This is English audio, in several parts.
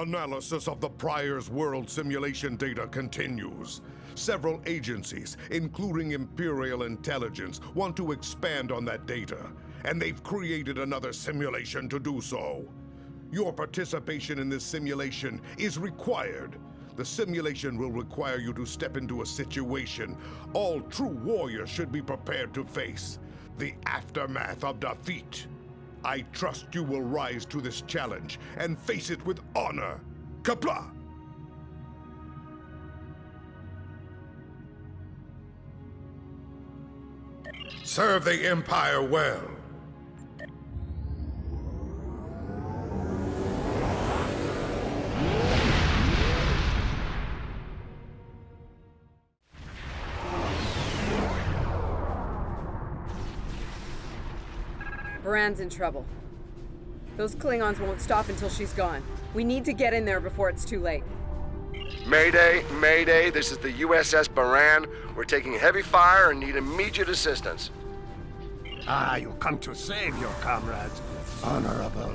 Analysis of the Priors world simulation data continues. Several agencies, including Imperial Intelligence, want to expand on that data, and they've created another simulation to do so. Your participation in this simulation is required. The simulation will require you to step into a situation all true warriors should be prepared to face: the aftermath of defeat. I trust you will rise to this challenge and face it with honor. Kapla! Serve the Empire well. Baran's in trouble. Those Klingons won't stop until she's gone. We need to get in there before it's too late. Mayday, Mayday, this is the USS Baran. We're taking heavy fire and need immediate assistance. Ah, you come to save your comrades. Honorable,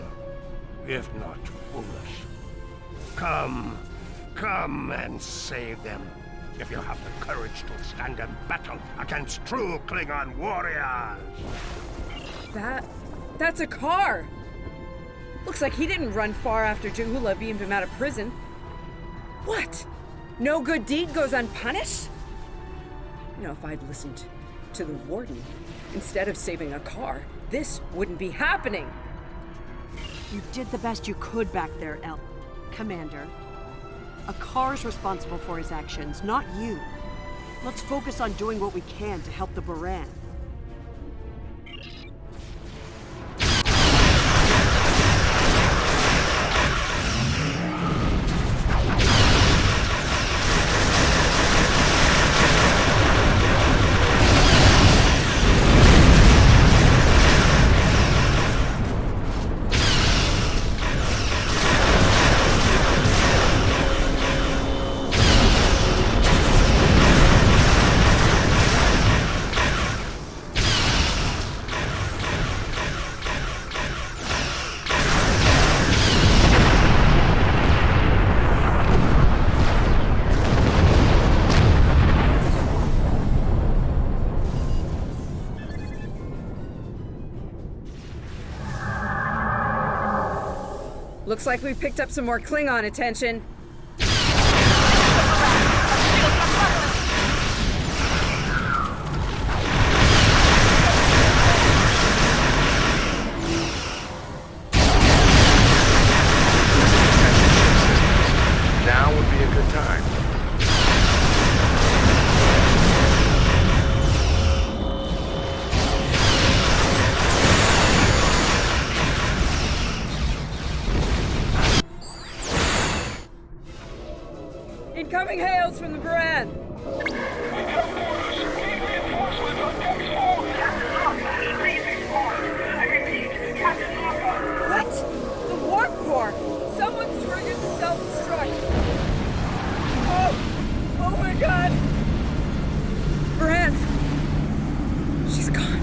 if not foolish. Come and save them. If you have the courage to stand in battle against true Klingon warriors. That's Aakar! Looks like he didn't run far after Jahula beamed him out of prison. What? No good deed goes unpunished? You know, if I'd listened to the Warden instead of saving Aakar, this wouldn't be happening! You did the best you could back there, Commander. Aakar's responsible for his actions, not you. Let's focus on doing what we can to help the Baran. Looks like we picked up some more Klingon attention. Now would be a good time. Incoming hails from the Baran! What? The warp core! Someone's triggered the self-destruct! Oh my god! Baran! She's gone.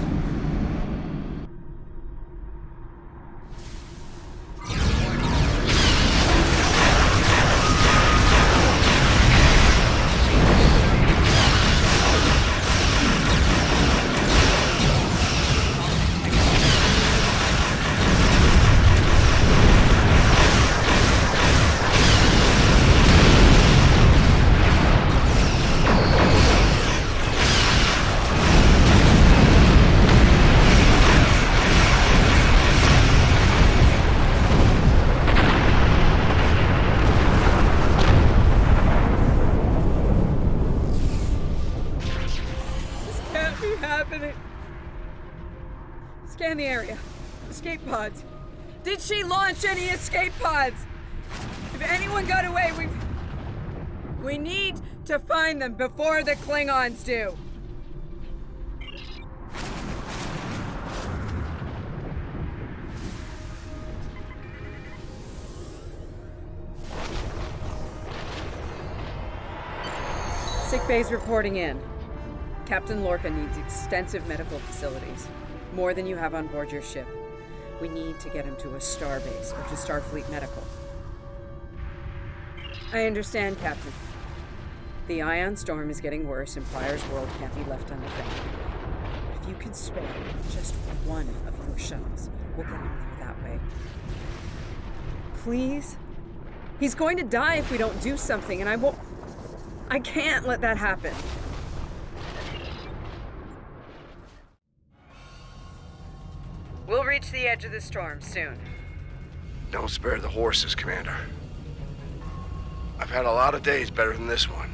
Scan the area. Escape pods. Did she launch any escape pods? If anyone got away, we need to find them before the Klingons do. Sick bay's reporting in. Captain Lorca needs extensive medical facilities. More than you have on board your ship. We need to get him to a starbase or to Starfleet Medical. I understand, Captain. The ion storm is getting worse and Priors' world can't be left undefended. But if you can spare just one of your shuttles, we'll get him there that way. Please? He's going to die if we don't do something, and I can't let that happen. We'll reach the edge of the storm soon. Don't spare the horses, Commander. I've had a lot of days better than this one.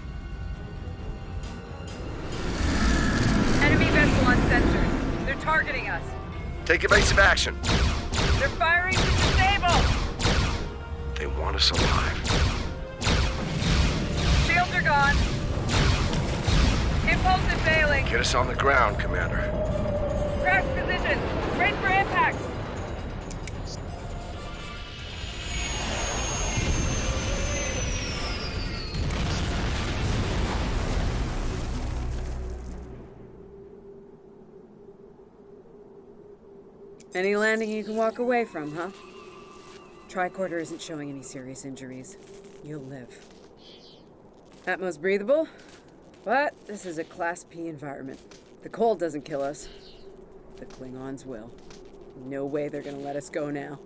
Enemy vessel on sensors. They're targeting us. Take evasive action. They're firing to disable! They want us alive. Shields are gone. Impulse is failing. Get us on the ground, Commander. Crash position. Brace for impact. Any landing you can walk away from, huh? Tricorder isn't showing any serious injuries. You'll live. Atmos breathable, but this is a Class P environment. The cold doesn't kill us. The Klingons will. No way they're gonna let us go now.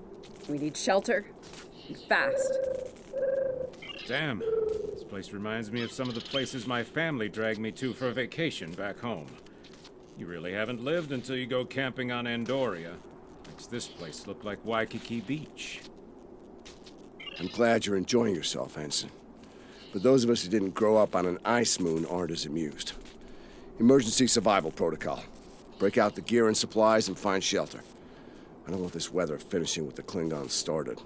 We need shelter, and fast. Damn, this place reminds me of some of the places my family dragged me to for a vacation back home. You really haven't lived until you go camping on Andoria. Makes this place look like Waikiki Beach. I'm glad you're enjoying yourself, Ensign. But those of us who didn't grow up on an ice moon aren't as amused. Emergency survival protocol. Break out the gear and supplies and find shelter. I don't want this weather finishing what the Klingons started.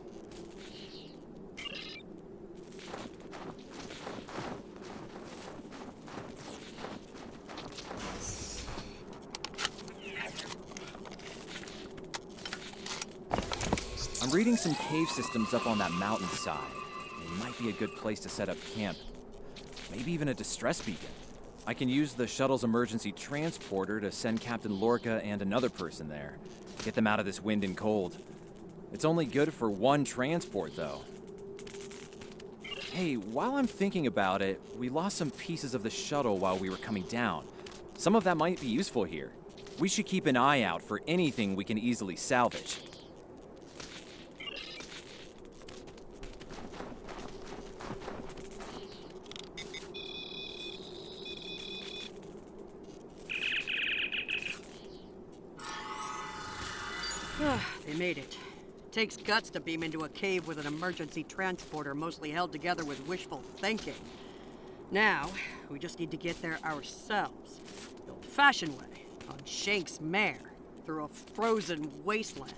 I'm reading some cave systems up on that mountainside. It might be a good place to set up camp. Maybe even a distress beacon. I can use the shuttle's emergency transporter to send Captain Lorca and another person there. Get them out of this wind and cold. It's only good for one transport, though. Hey, while I'm thinking about it, we lost some pieces of the shuttle while we were coming down. Some of that might be useful here. We should keep an eye out for anything we can easily salvage. They made it. Takes guts to beam into a cave with an emergency transporter mostly held together with wishful thinking. Now, we just need to get there ourselves. The old-fashioned way, on Shank's mare, through a frozen wasteland.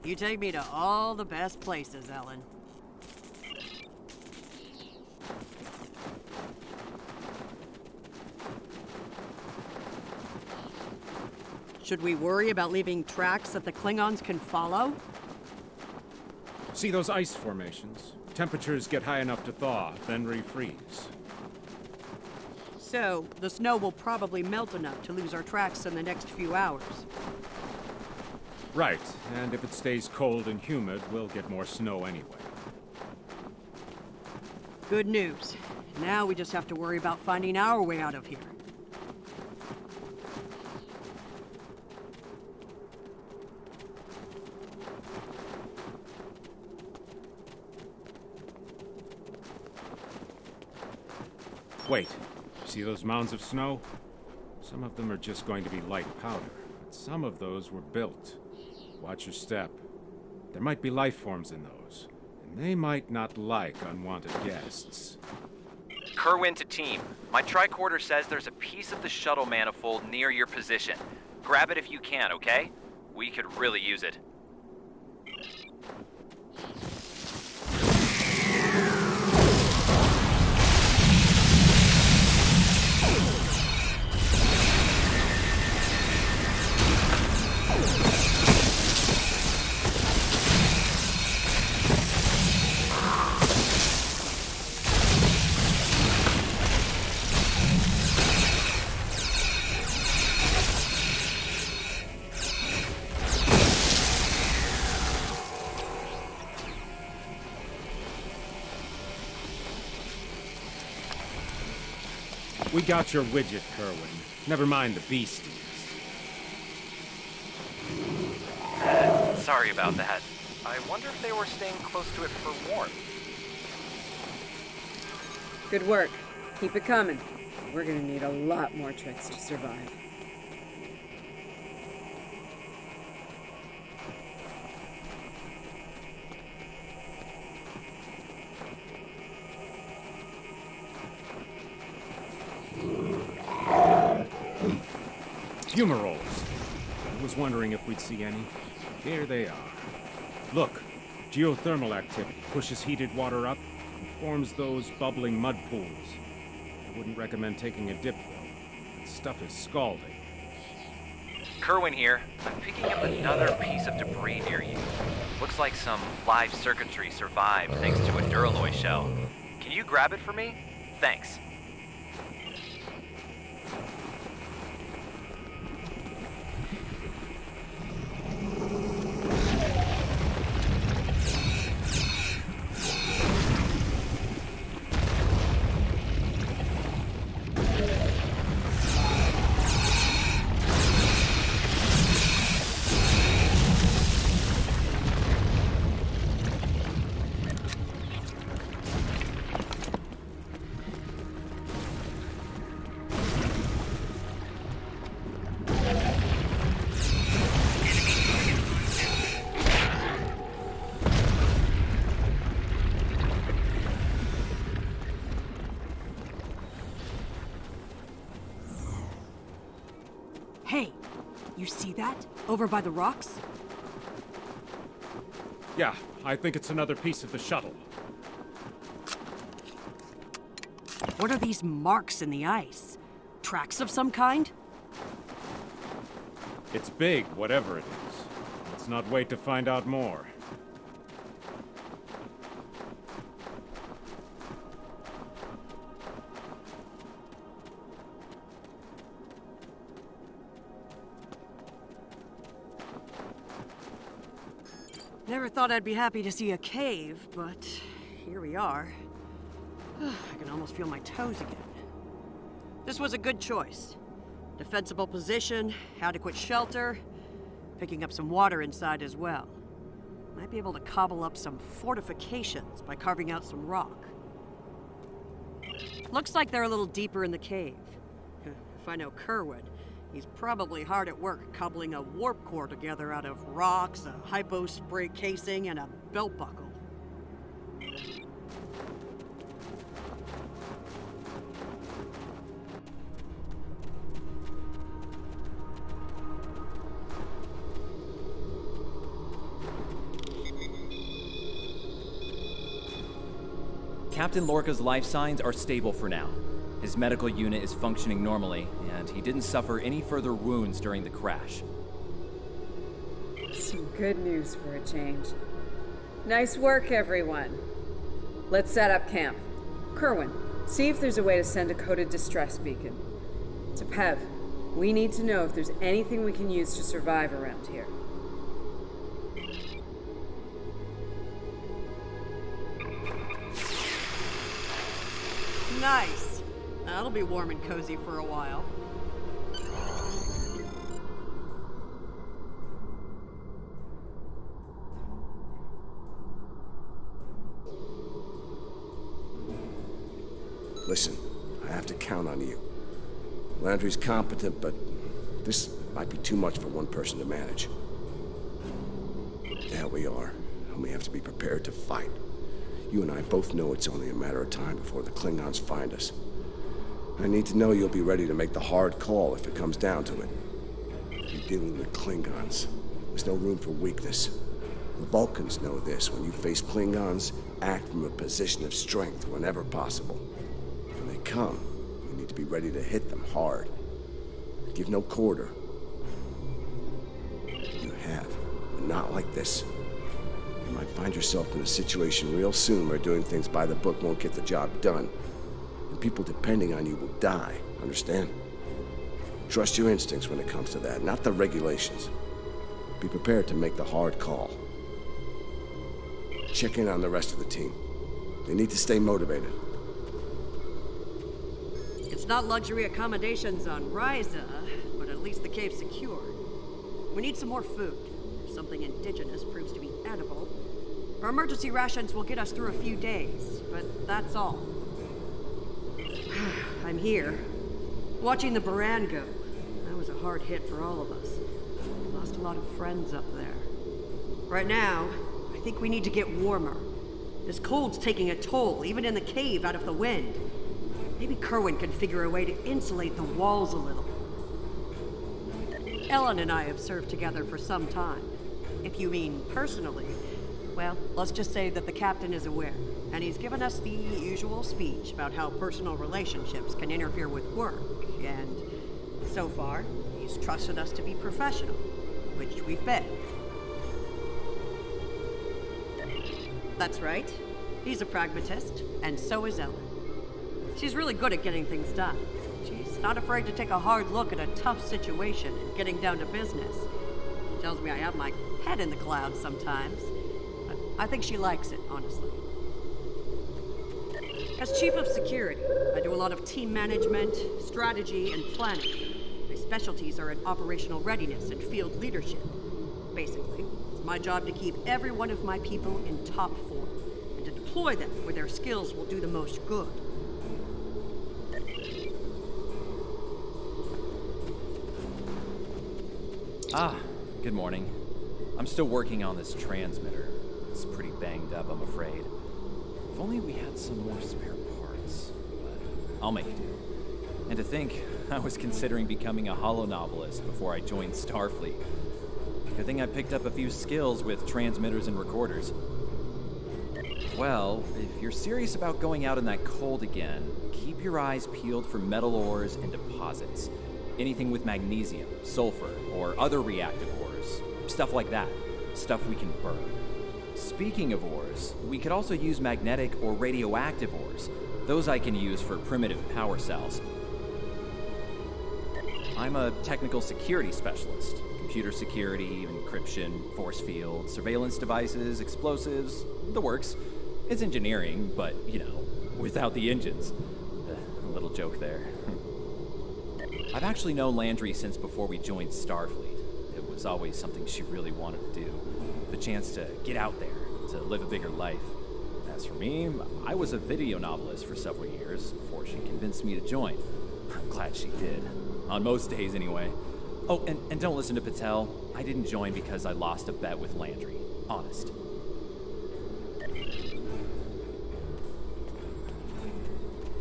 You take me to all the best places, Ellen. Should we worry about leaving tracks that the Klingons can follow? See those ice formations? Temperatures get high enough to thaw, then refreeze. So, the snow will probably melt enough to lose our tracks in the next few hours. Right, and if it stays cold and humid, we'll get more snow anyway. Good news. Now we just have to worry about finding our way out of here. Wait, see those mounds of snow? Some of them are just going to be light powder, but some of those were built. Watch your step. There might be life forms in those, and they might not like unwanted guests. Kerwin to team. My tricorder says there's a piece of the shuttle manifold near your position. Grab it if you can, okay? We could really use it. We got your widget, Kerwin. Never mind the beasties. Sorry about that. I wonder if they were staying close to it for warmth. Good work. Keep it coming. We're gonna need a lot more tricks to survive. Fumaroles. I was wondering if we'd see any. Here they are. Look, geothermal activity pushes heated water up and forms those bubbling mud pools. I wouldn't recommend taking a dip, though. That stuff is scalding. Kerwin here. I'm picking up another piece of debris near you. Looks like some live circuitry survived thanks to a duralloy shell. Can you grab it for me? Thanks. Hey, you see that? Over by the rocks? Yeah, I think it's another piece of the shuttle. What are these marks in the ice? Tracks of some kind? It's big, whatever it is. Let's not wait to find out more. Never thought I'd be happy to see a cave, but here we are. I can almost feel my toes again. This was a good choice. Defensible position, adequate shelter, picking up some water inside as well. Might be able to cobble up some fortifications by carving out some rock. Looks like they're a little deeper in the cave. If I know Kerwin, he's probably hard at work cobbling a warp core together out of rocks, a hypo spray casing, and a belt buckle. Captain Lorca's life signs are stable for now. His medical unit is functioning normally, and he didn't suffer any further wounds during the crash. Some good news for a change. Nice work, everyone. Let's set up camp. Kerwin, see if there's a way to send a coded distress beacon. To Pev, we need to know if there's anything we can use to survive around here. Nice. That'll be warm and cozy for a while. Listen, I have to count on you. Landry's competent, but this might be too much for one person to manage. There we are, and we have to be prepared to fight. You and I both know it's only a matter of time before the Klingons find us. I need to know you'll be ready to make the hard call if it comes down to it. You're dealing with Klingons. There's no room for weakness. The Vulcans know this. When you face Klingons, act from a position of strength whenever possible. When they come, you need to be ready to hit them hard. Give no quarter. You have, but not like this. You might find yourself in a situation real soon where doing things by the book won't get the job done. And people depending on you will die, understand? Trust your instincts when it comes to that, not the regulations. Be prepared to make the hard call. Check in on the rest of the team. They need to stay motivated. It's not luxury accommodations on Ryza, but at least the cave's secure. We need some more food. If something indigenous proves to be edible, our emergency rations will get us through a few days, but that's all. I'm here, watching the Baran go. That was a hard hit for all of us. We lost a lot of friends up there. Right now, I think we need to get warmer. This cold's taking a toll, even in the cave out of the wind. Maybe Kerwin can figure a way to insulate the walls a little. Ellen and I have served together for some time. If you mean personally, well, let's just say that the captain is aware, and he's given us the usual speech about how personal relationships can interfere with work, and so far, he's trusted us to be professional, which we've been. That's right. He's a pragmatist, and so is Ellen. She's really good at getting things done. She's not afraid to take a hard look at a tough situation and getting down to business. She tells me I have my head in the clouds sometimes, but I think she likes it, honestly. As chief of security, I do a lot of team management, strategy, and planning. My specialties are in operational readiness and field leadership. Basically, it's my job to keep every one of my people in top form, and to deploy them where their skills will do the most good. Good morning. I'm still working on this transmitter. It's pretty banged up, I'm afraid. If only we had some more spare parts. But I'll make it do. And to think, I was considering becoming a holonovelist before I joined Starfleet. Good thing I picked up a few skills with transmitters and recorders. Well, if you're serious about going out in that cold again, keep your eyes peeled for metal ores and deposits. Anything with magnesium, sulfur, or other reactive ores. Stuff like that. Stuff we can burn. Speaking of ores, we could also use magnetic or radioactive ores. Those I can use for primitive power cells. I'm a technical security specialist. Computer security, encryption, force field, surveillance devices, explosives, the works. It's engineering, but, you know, without the engines. A little joke there. I've actually known Landry since before we joined Starfleet. It was always something she really wanted to do. The chance to get out there, to live a bigger life. As for me, I was a video novelist for several years before she convinced me to join. I'm glad she did. On most days, anyway. Oh, and don't listen to Patel. I didn't join because I lost a bet with Landry. Honest.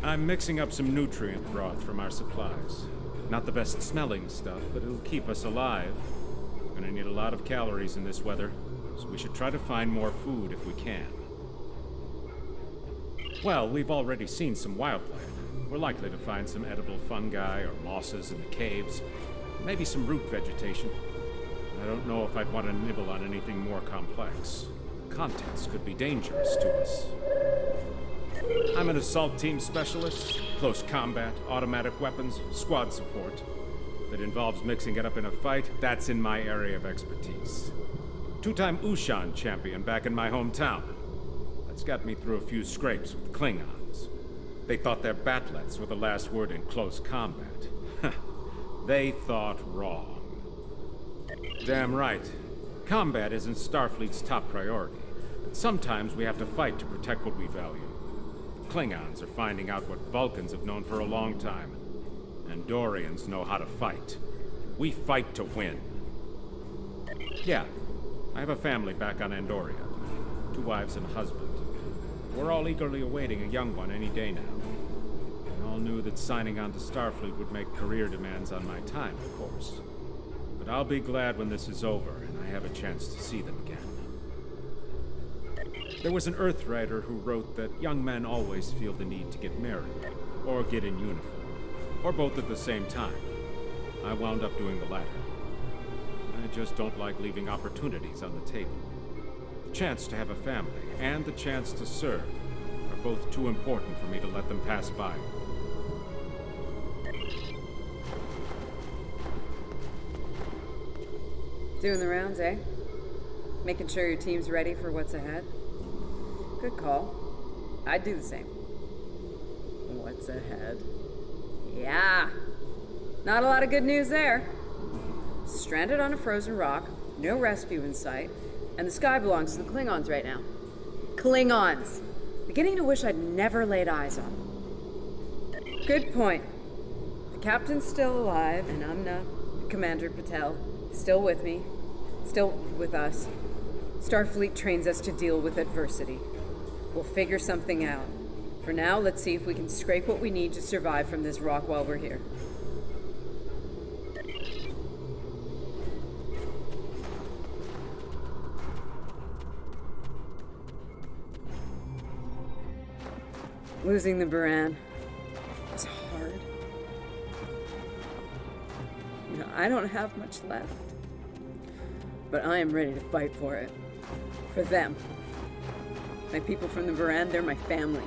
I'm mixing up some nutrient broth from our supplies. Not the best smelling stuff, but it'll keep us alive. We're gonna need a lot of calories in this weather, so we should try to find more food if we can. Well, we've already seen some wildlife. We're likely to find some edible fungi or mosses in the caves. Maybe some root vegetation. I don't know if I'd want to nibble on anything more complex. Contents could be dangerous to us. I'm an assault team specialist, close combat, automatic weapons, squad support. If it involves mixing it up in a fight, that's in my area of expertise. Two-time Ushan champion back in my hometown. That's got me through a few scrapes with Klingons. They thought their batlets were the last word in close combat. They thought wrong. Damn right. Combat isn't Starfleet's top priority, but sometimes we have to fight to protect what we value. Klingons are finding out what Vulcans have known for a long time. Andorians know how to fight. We fight to win. Yeah, I have a family back on Andoria. 2 wives and a husband. We're all eagerly awaiting a young one any day now. We all knew that signing on to Starfleet would make career demands on my time, of course. But I'll be glad when this is over and I have a chance to see them again. There was an Earthwriter who wrote that young men always feel the need to get married, or get in uniform, or both at the same time. I wound up doing the latter. I just don't like leaving opportunities on the table. The chance to have a family and the chance to serve are both too important for me to let them pass by. Doing the rounds, eh? Making sure your team's ready for what's ahead? Good call. I'd do the same. What's ahead? Yeah. Not a lot of good news there. Stranded on a frozen rock, no rescue in sight, and the sky belongs to the Klingons right now. Klingons! Beginning to wish I'd never laid eyes on them. Good point. The captain's still alive, and Amna, Commander Patel, still with me. Still with us. Starfleet trains us to deal with adversity. We'll figure something out. For now, let's see if we can scrape what we need to survive from this rock while we're here. Losing the Baran was hard. You know, I don't have much left. But I am ready to fight for it. For them. My people from the Baran, they're my family.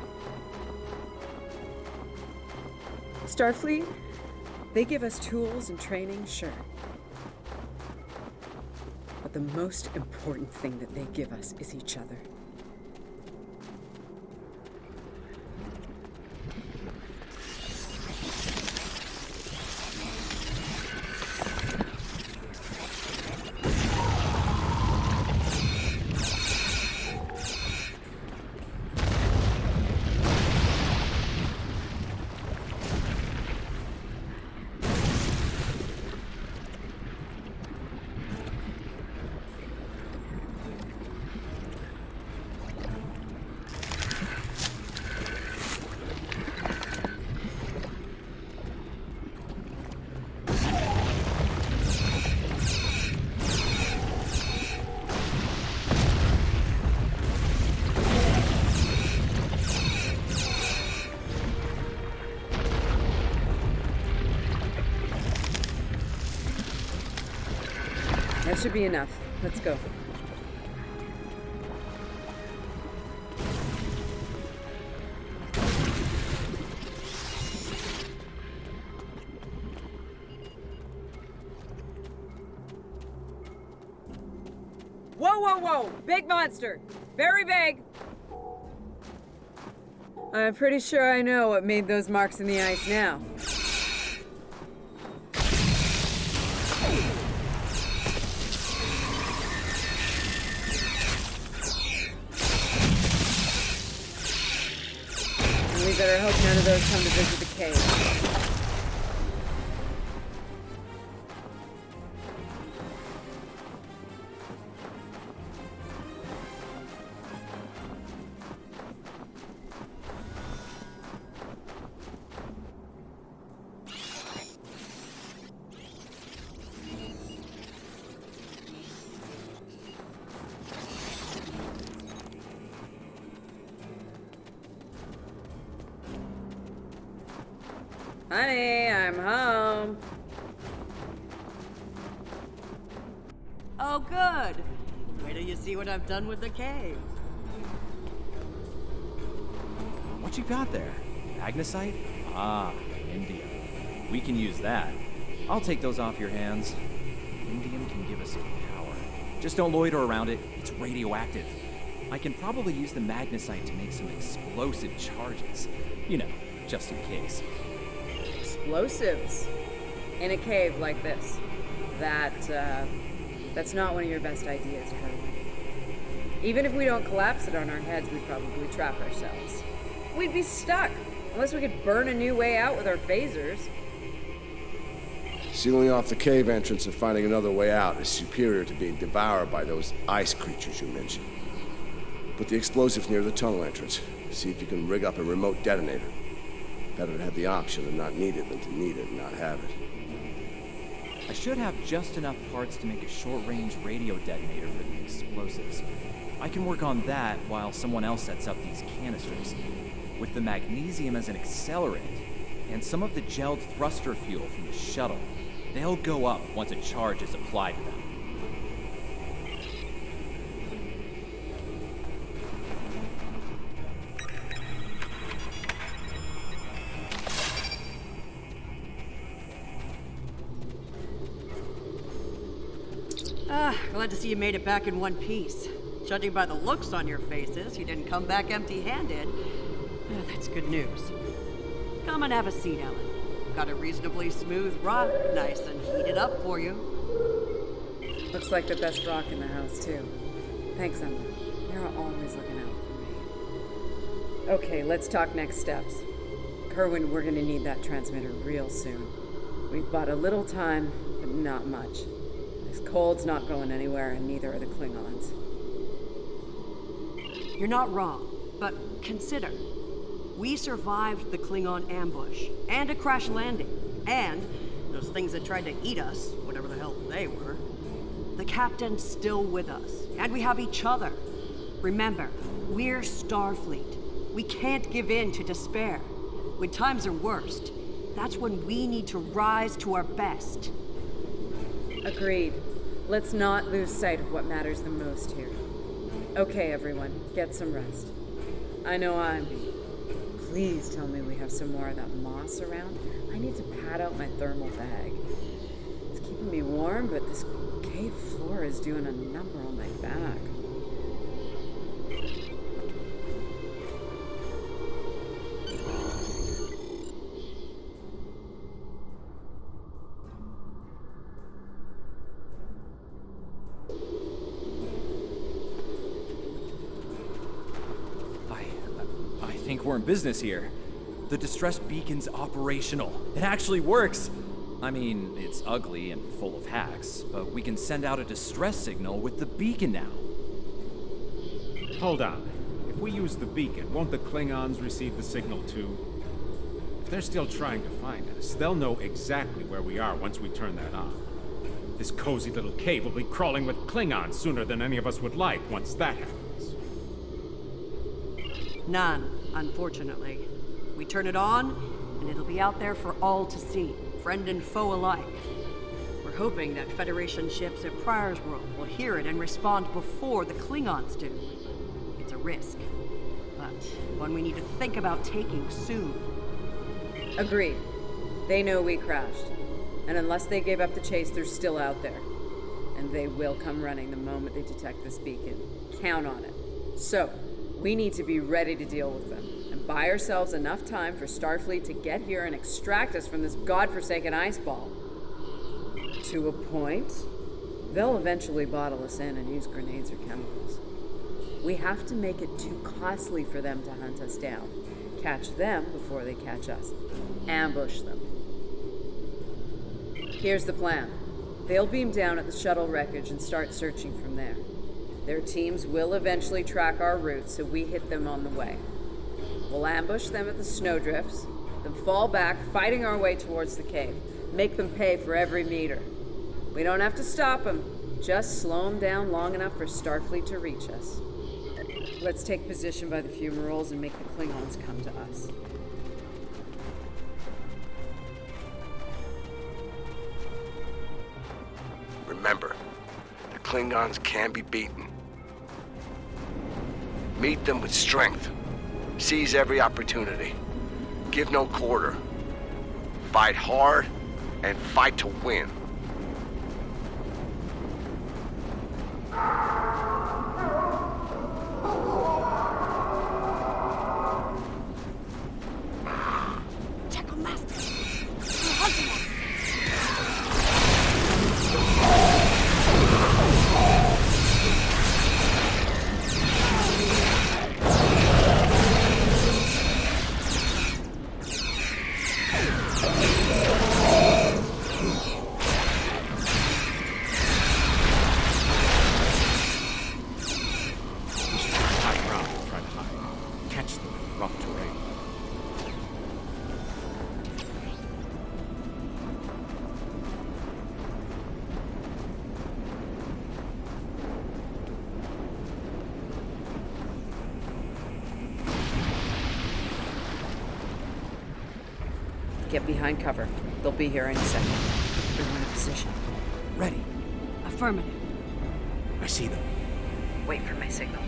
Starfleet, they give us tools and training, sure. But the most important thing that they give us is each other. That should be enough. Let's go. Whoa, whoa, whoa! Big monster! Very big! I'm pretty sure I know what made those marks in the ice now. We better hope none of those come to visit the cave. Honey, I'm home. Oh, good. Wait till you see what I've done with the cave. What you got there? Magnesite? Ah, Indium. We can use that. I'll take those off your hands. Indium can give us some power. Just don't loiter around it. It's radioactive. I can probably use the magnesite to make some explosive charges. You know, just in case. Explosives? In a cave like this? That's not one of your best ideas, Colonel. Even if we don't collapse it on our heads, we'd probably trap ourselves. We'd be stuck, unless we could burn a new way out with our phasers. Sealing off the cave entrance and finding another way out is superior to being devoured by those ice creatures you mentioned. Put the explosive near the tunnel entrance. See if you can rig up a remote detonator. Better to have the option and not need it than to need it and not have it. I should have just enough parts to make a short-range radio detonator for the explosives. I can work on that while someone else sets up these canisters. With the magnesium as an accelerant, and some of the gelled thruster fuel from the shuttle, they'll go up once a charge is applied to them. Glad to see you made it back in one piece. Judging by the looks on your faces, you didn't come back empty-handed. That's good news. Come and have a seat, Ellen. Got a reasonably smooth rock, nice and heated up for you. Looks like the best rock in the house, too. Thanks, Emma. You're always looking out for me. Okay, let's talk next steps. Kerwin, we're gonna need that transmitter real soon. We've bought a little time, but not much. This cold's not going anywhere, and neither are the Klingons. You're not wrong, but consider. We survived the Klingon ambush, and a crash landing, and those things that tried to eat us, whatever the hell they were. The captain's still with us, and we have each other. Remember, we're Starfleet. We can't give in to despair. When times are worst, that's when we need to rise to our best. Agreed. Let's not lose sight of what matters the most here. Okay, everyone, get some rest. I know I'm beat. Please tell me we have some more of that moss around. I need to pad out my thermal bag. It's keeping me warm, but this cave floor is doing a number on my back. I think we're in business here. The distress beacon's operational. It actually works. I mean, it's ugly and full of hacks, but we can send out a distress signal with the beacon now. Hold on. If we use the beacon, won't the Klingons receive the signal too? If they're still trying to find us, they'll know exactly where we are once we turn that on. This cozy little cave will be crawling with Klingons sooner than any of us would like once that happens. None, unfortunately. We turn it on, and it'll be out there for all to see, friend and foe alike. We're hoping that Federation ships at Priors World will hear it and respond before the Klingons do. It's a risk, but one we need to think about taking soon. Agreed. They know we crashed. And unless they gave up the chase, they're still out there. And they will come running the moment they detect this beacon. Count on it. So, we need to be ready to deal with them. And buy ourselves enough time for Starfleet to get here and extract us from this godforsaken ice ball. To a point, they'll eventually bottle us in and use grenades or chemicals. We have to make it too costly for them to hunt us down. Catch them before they catch us. Ambush them. Here's the plan. They'll beam down at the shuttle wreckage and start searching from there. Their teams will eventually track our route, so we hit them on the way. We'll ambush them at the snowdrifts, then fall back, fighting our way towards the cave. Make them pay for every meter. We don't have to stop them, just slow them down long enough for Starfleet to reach us. Let's take position by the fumaroles and make the Klingons come to us. Remember, the Klingons can be beaten. Meet them with strength. Seize every opportunity. Give no quarter. Fight hard and fight to win. Get behind cover. They'll be here any second. Everyone in position. Ready. Affirmative. I see them. Wait for my signal.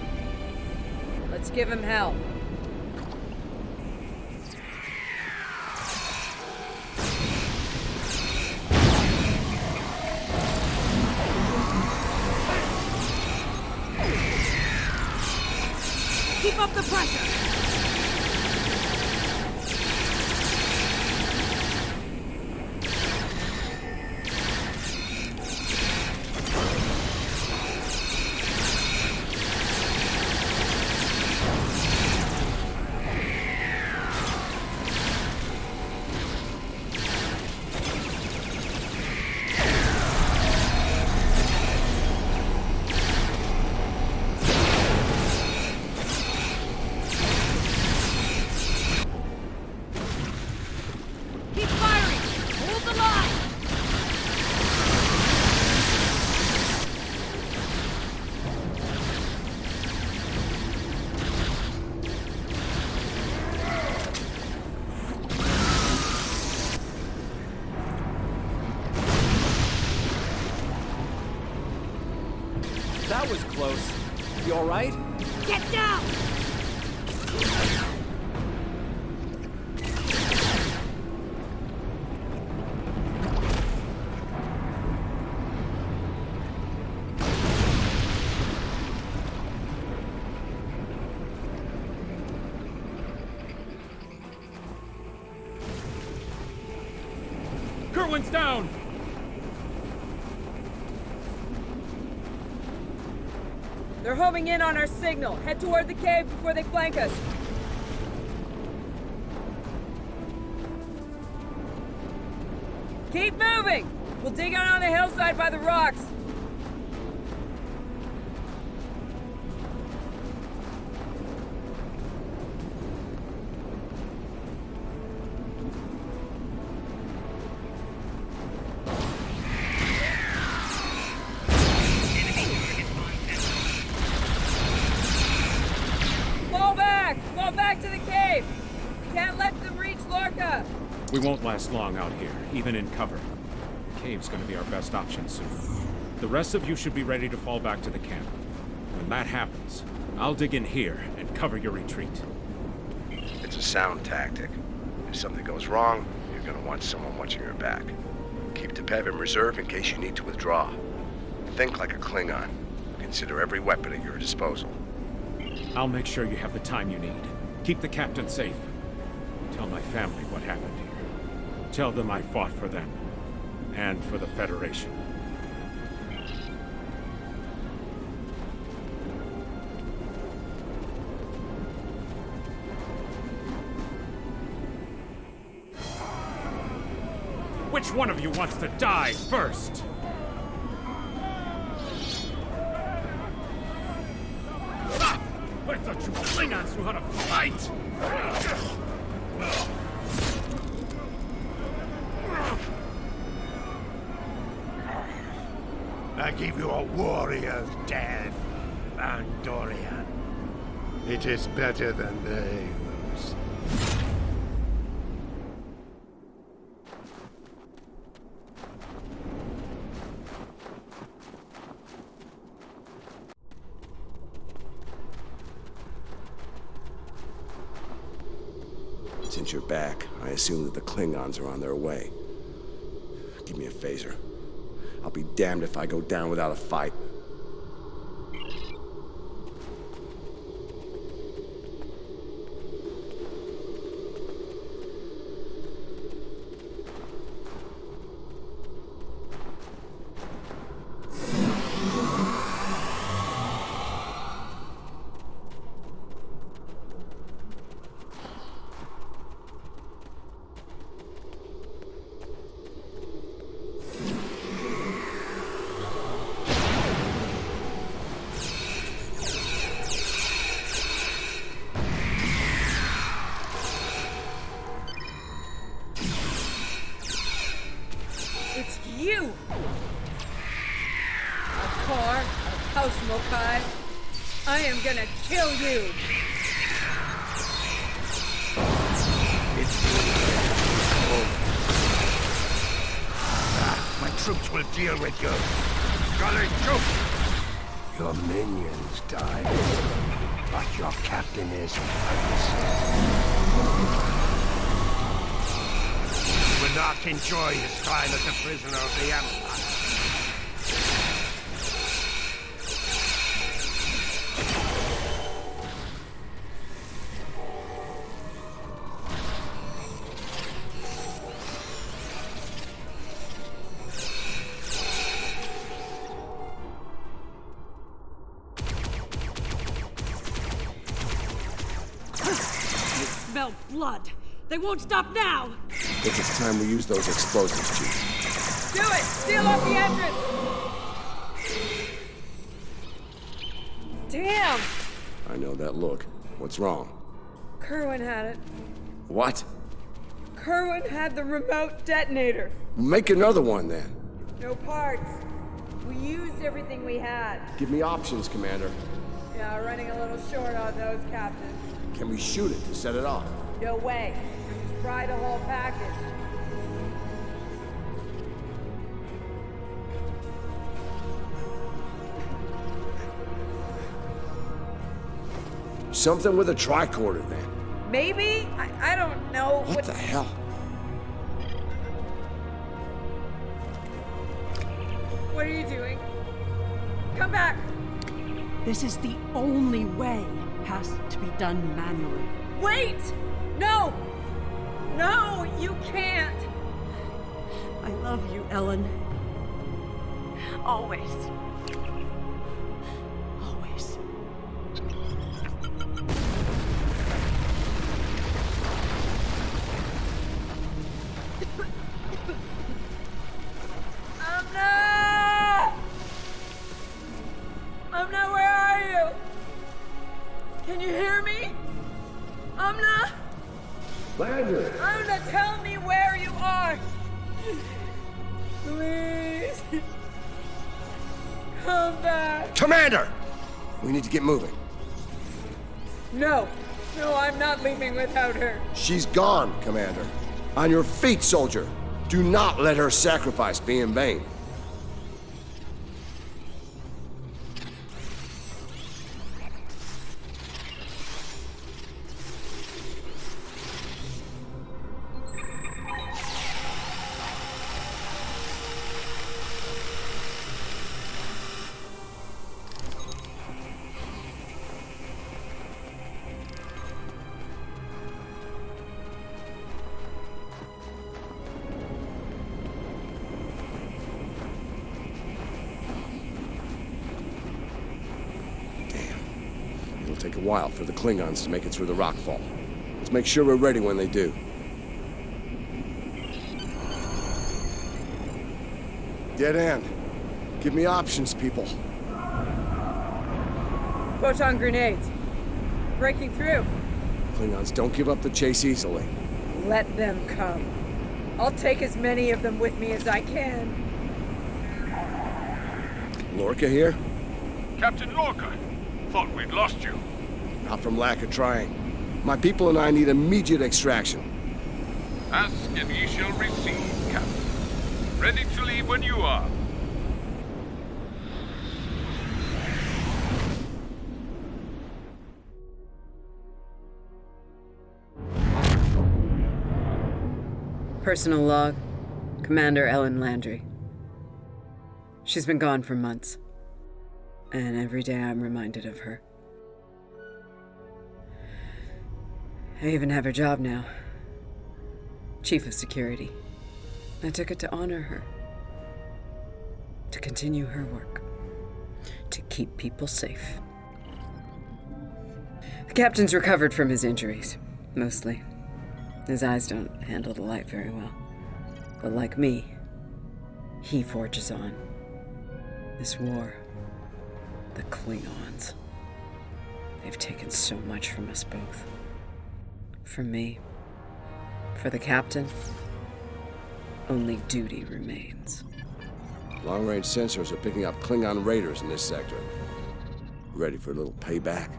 Let's give him hell. Keep up the pressure! That was close. You alright? Get down! Kerwin's down! They're homing in on our signal. Head toward the cave before they flank us. Keep moving! We'll dig out on the hillside by the rocks. Fall back to the cave! Can't let them reach Lorca! We won't last long out here, even in cover. The cave's gonna be our best option soon. The rest of you should be ready to fall back to the camp. When that happens, I'll dig in here and cover your retreat. It's a sound tactic. If something goes wrong, you're gonna want someone watching your back. Keep Tepev in reserve in case you need to withdraw. Think like a Klingon. Consider every weapon at your disposal. I'll make sure you have the time you need. Keep the captain safe. Tell my family what happened here. Tell them I fought for them. And for the Federation. Which one of you wants to die first? I thought you Klingons knew how to fight! I give you a warrior's death, Andorian. It is better than they will see. Since you're back, I assume that the Klingons are on their way. Give me a phaser. I'll be damned if I go down without a fight. It's you! Aakar, House Mokai. I am gonna kill you! My troops will deal with you. Gully troop! Your minions died, but your captain is He will not enjoy his time as a prisoner of the Empire. Smell blood. They won't stop now. I think it's time we use those explosives, Chief. Do it! Seal off the entrance! Damn! I know that look. What's wrong? Kerwin had it. What? Kerwin had the remote detonator. Make another one, then. No parts. We used everything we had. Give me options, Commander. Yeah, running a little short on those, Captain. Can we shoot it to set it off? No way. Just fry the whole package. something with a tricorder then. Maybe? I don't know. What the hell? What are you doing? Come back! This is the only way. Has to be done manually. Wait! No! No, you can't! I love you, Ellen. Always. Always. Amna, where are you? Can you hear me? Amna? Landry! Amna, tell me where you are! Please! Come back! Commander! We need to get moving. No! No, I'm not leaving without her. She's gone, Commander. On your feet, soldier. Do not let her sacrifice be in vain. It'll take a while for the Klingons to make it through the rockfall. Let's make sure we're ready when they do. Dead end. Give me options, people. Photon grenades. Breaking through. Klingons don't give up the chase easily. Let them come. I'll take as many of them with me as I can. Lorca here? Captain Lorca, thought we'd lost you. Not from lack of trying. My people and I need immediate extraction. Ask and ye shall receive, Captain. Ready to leave when you are. Personal log. Commander Ellen Landry. She's been gone for months. And every day I'm reminded of her. I even have her job now. Chief of Security. I took it to honor her. To continue her work. To keep people safe. The captain's recovered from his injuries. Mostly. His eyes don't handle the light very well. But like me, he forges on. This war, the Klingons, they've taken so much from us both. From me, for the captain, only duty remains. Long-range sensors are picking up Klingon raiders in this sector. Ready for a little payback?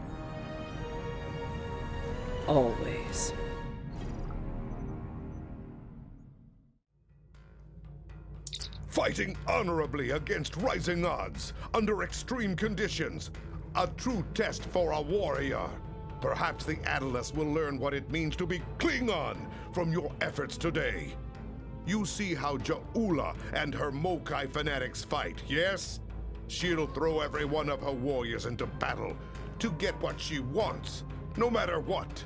Always. Fighting honorably against rising odds, under extreme conditions. A true test for a warrior. Perhaps the Atlas will learn what it means to be Klingon from your efforts today. You see how Ja'ula and her Mokai fanatics fight, yes? She'll throw every one of her warriors into battle to get what she wants, no matter what.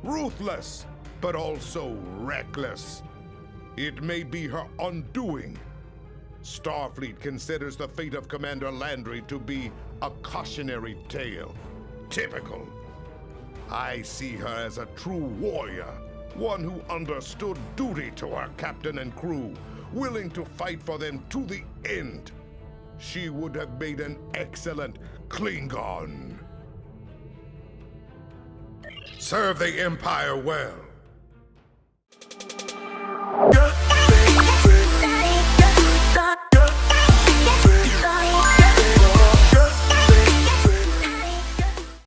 Ruthless, but also reckless. It may be her undoing. Starfleet considers the fate of Commander Landry to be a cautionary tale. Typical. I see her as a true warrior, one who understood duty to her captain and crew, willing to fight for them to the end. She would have made an excellent Klingon. Serve the Empire well.